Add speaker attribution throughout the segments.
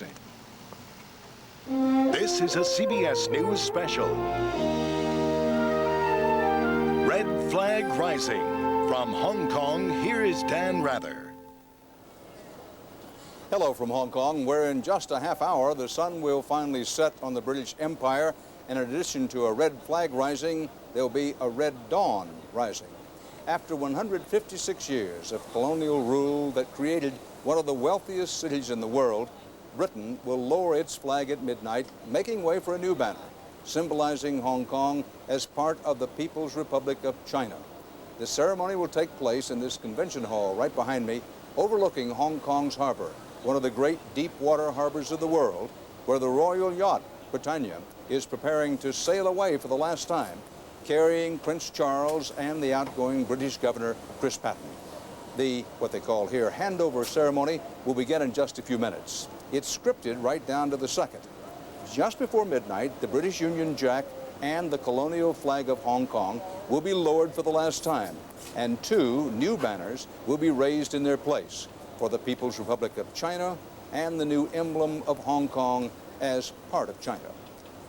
Speaker 1: Rising. This is a CBS News special. Red Flag Rising. From Hong Kong, here is Dan Rather.
Speaker 2: Hello from Hong Kong, where in just a half hour the sun will finally set on the British Empire. In addition to a red flag rising, there will be a red dawn rising. After 156 years of colonial rule that created one of the wealthiest cities in the world, Britain will lower its flag at midnight, making way for a new banner, symbolizing Hong Kong as part of the People's Republic of China. The ceremony will take place in this convention hall right behind me, overlooking Hong Kong's harbor, one of the great deep water harbors of the world, where the royal yacht, Britannia, is preparing to sail away for the last time, carrying Prince Charles and the outgoing British Governor, Chris Patten. The, what they call here, handover ceremony will begin in just a few minutes. It's scripted right down to the second. Just before midnight, the British Union Jack and the colonial flag of Hong Kong will be lowered for the last time, and two new banners will be raised in their place for the People's Republic of China and the new emblem of Hong Kong as part of China.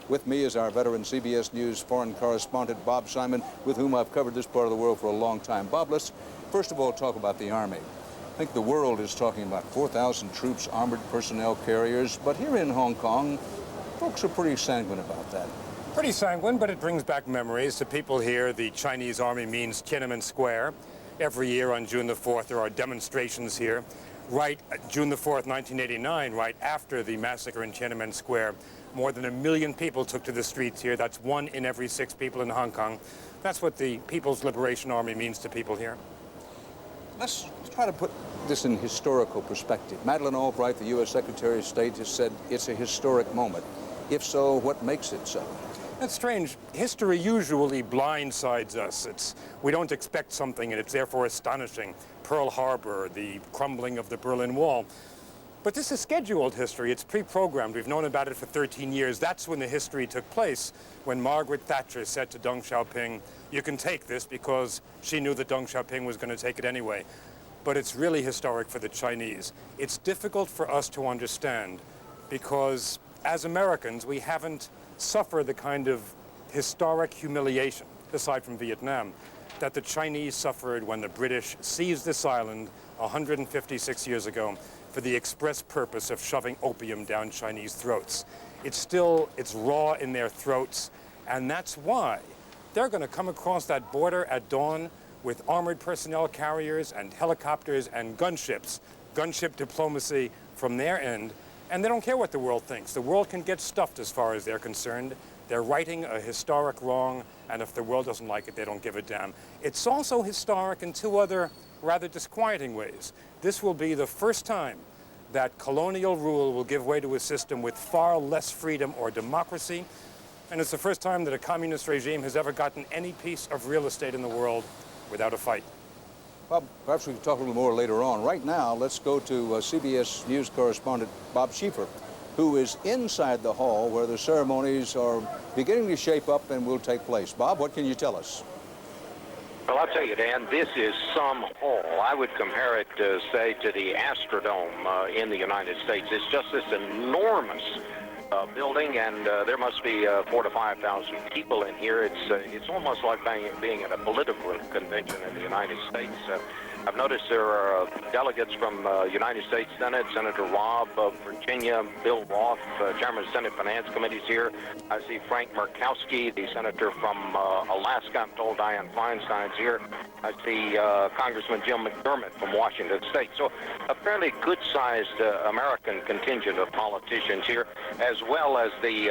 Speaker 2: With me is our veteran CBS News foreign correspondent, Bob Simon, with whom I've covered this part of the world for a long time. Bob, let's first of all talk about the Army. I think the world is talking about 4,000 troops, armored personnel carriers, but here in Hong Kong, folks are pretty sanguine about that.
Speaker 3: Pretty sanguine, but it brings back memories to people here. The Chinese Army means Tiananmen Square. Every year on June the 4th, there are demonstrations here. Right, June the 4th, 1989, right after the massacre in Tiananmen Square, more than 1 million people took to the streets here. That's 1 in every 6 people in Hong Kong. That's what the People's Liberation Army means to people here.
Speaker 2: Let's try to put this in historical perspective. Madeleine Albright, the U.S. Secretary of State, has said it's a historic moment. If so, what makes it so?
Speaker 3: That's strange. History usually blindsides us. We don't expect something, and it's therefore astonishing. Pearl Harbor, the crumbling of the Berlin Wall. But this is scheduled history. It's pre-programmed. We've known about it for 13 years. That's when the history took place, when Margaret Thatcher said to Deng Xiaoping, "You can take this," because she knew that Deng Xiaoping was going to take it anyway. But it's really historic for the Chinese. It's difficult for us to understand because, as Americans, we haven't suffered the kind of historic humiliation, aside from Vietnam, that the Chinese suffered when the British seized this island 156 years ago for the express purpose of shoving opium down Chinese throats. It's raw in their throats, and that's why they're going to come across that border at dawn with armored personnel carriers and helicopters and gunships, gunship diplomacy from their end, and they don't care what the world thinks. The world can get stuffed as far as they're concerned. They're righting a historic wrong, and if the world doesn't like it, they don't give a damn. It's also historic in 2 other rather disquieting ways. This will be the first time that colonial rule will give way to a system with far less freedom or democracy, and it's the first time that a communist regime has ever gotten any piece of real estate in the world without a fight.
Speaker 2: Bob, perhaps we can talk a little more later on. Right now, let's go to CBS News correspondent Bob Schieffer, who is inside the hall where the ceremonies are beginning to shape up and will take place. Bob, what can you tell us?
Speaker 4: Well, I'll tell you, Dan, this is some hall. I would compare it, say, to the Astrodome in the United States. It's just this enormous building, and there must be 4,000 to 5,000 people in here. It's almost like being at a political convention in the United States. I've noticed there are delegates from United States Senate, Senator Robb of Virginia, Bill Roth, Chairman of the Senate Finance Committee's here. I see Frank Murkowski, the senator from Alaska. I'm told Dianne Feinstein's here. I see Congressman Jim McDermott from Washington State. So a fairly good-sized American contingent of politicians here, as well as the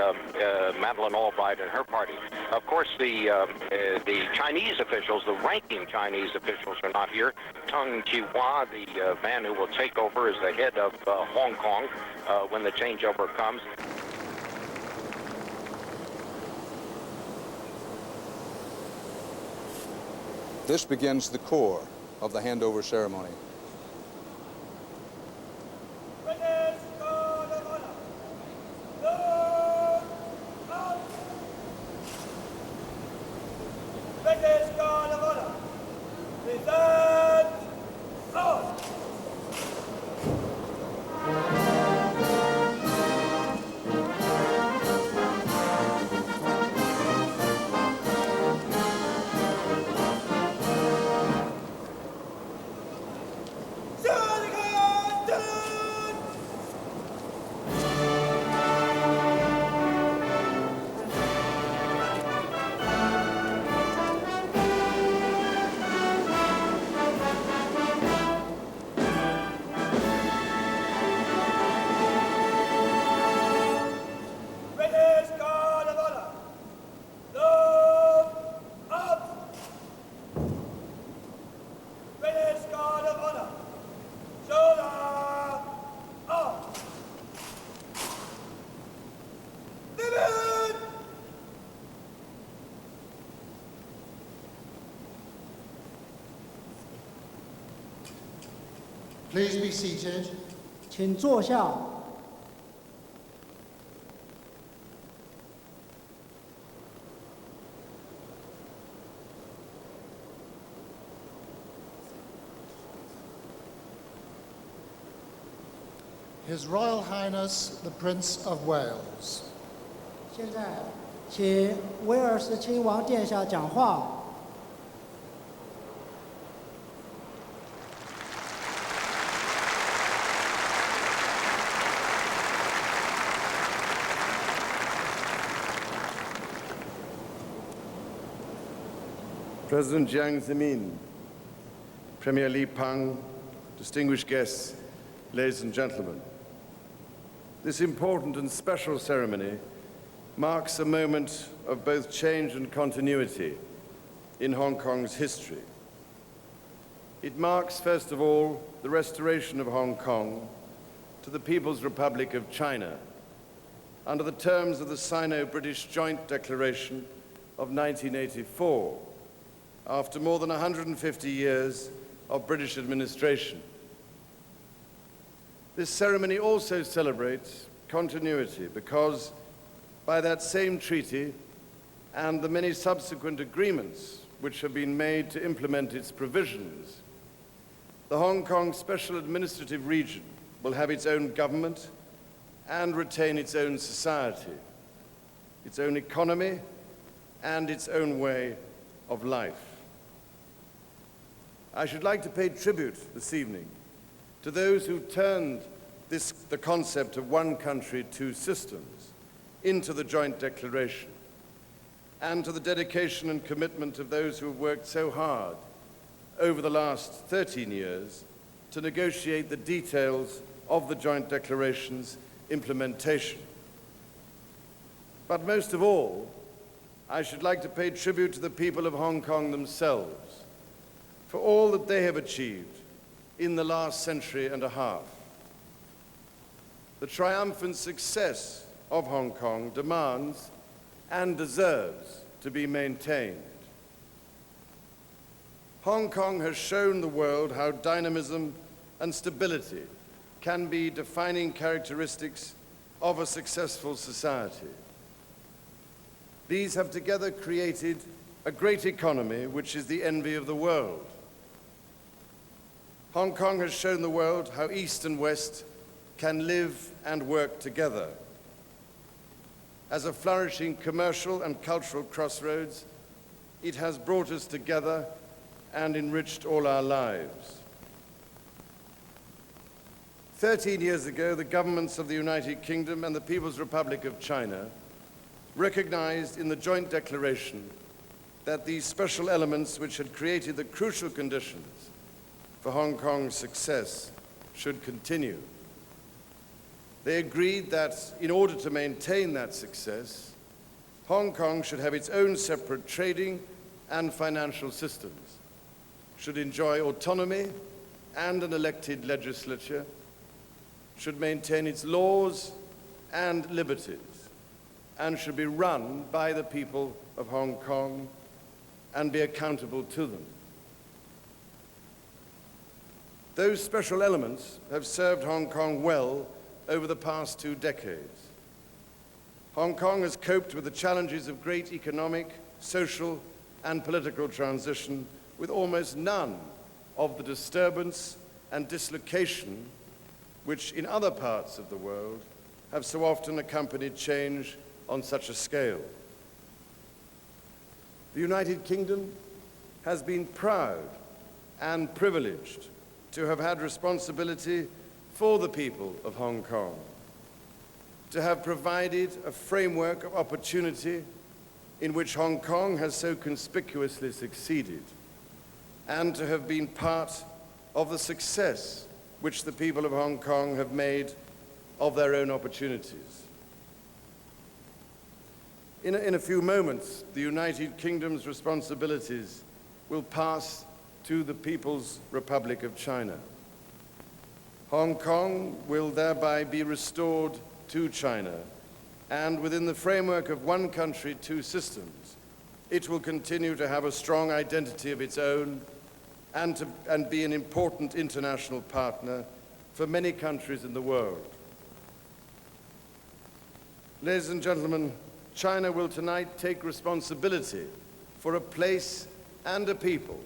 Speaker 4: Madeleine Albright and her party. Of course, the Chinese officials, the ranking Chinese officials, are not here. Tung Chee-hwa, the man who will take over as the head of Hong Kong when the changeover comes.
Speaker 2: This begins the core of the handover ceremony.
Speaker 5: Please be seated.
Speaker 6: 请坐下。
Speaker 5: His Royal Highness the Prince of Wales.
Speaker 6: 现在，请威尔士亲王殿下讲话。
Speaker 7: President Jiang Zemin, Premier Li Peng, distinguished guests, ladies and gentlemen. This important and special ceremony marks a moment of both change and continuity in Hong Kong's history. It marks, first of all, the restoration of Hong Kong to the People's Republic of China under the terms of the Sino-British Joint Declaration of 1984, after more than 150 years of British administration. This ceremony also celebrates continuity because by that same treaty and the many subsequent agreements which have been made to implement its provisions, the Hong Kong Special Administrative Region will have its own government and retain its own society, its own economy, and its own way of life. I should like to pay tribute this evening to those who turned the concept of one country, two systems into the joint declaration, and to the dedication and commitment of those who have worked so hard over the last 13 years to negotiate the details of the joint declaration's implementation. But most of all, I should like to pay tribute to the people of Hong Kong themselves for all that they have achieved in the last century and a half. The triumphant success of Hong Kong demands and deserves to be maintained. Hong Kong has shown the world how dynamism and stability can be defining characteristics of a successful society. These have together created a great economy which is the envy of the world. Hong Kong has shown the world how East and West can live and work together. As a flourishing commercial and cultural crossroads, it has brought us together and enriched all our lives. 13 years ago, the governments of the United Kingdom and the People's Republic of China recognized in the joint declaration that these special elements which had created the crucial conditions for Hong Kong's success should continue. They agreed that in order to maintain that success, Hong Kong should have its own separate trading and financial systems, should enjoy autonomy and an elected legislature, should maintain its laws and liberties, and should be run by the people of Hong Kong and be accountable to them. Those special elements have served Hong Kong well over the past 2 decades. Hong Kong has coped with the challenges of great economic, social, and political transition with almost none of the disturbance and dislocation which in other parts of the world have so often accompanied change on such a scale. The United Kingdom has been proud and privileged to have had responsibility for the people of Hong Kong, to have provided a framework of opportunity in which Hong Kong has so conspicuously succeeded, and to have been part of the success which the people of Hong Kong have made of their own opportunities. In a few moments, the United Kingdom's responsibilities will pass to the People's Republic of China. Hong Kong will thereby be restored to China, and within the framework of one country, two systems, it will continue to have a strong identity of its own and be an important international partner for many countries in the world. Ladies and gentlemen, China will tonight take responsibility for a place and a people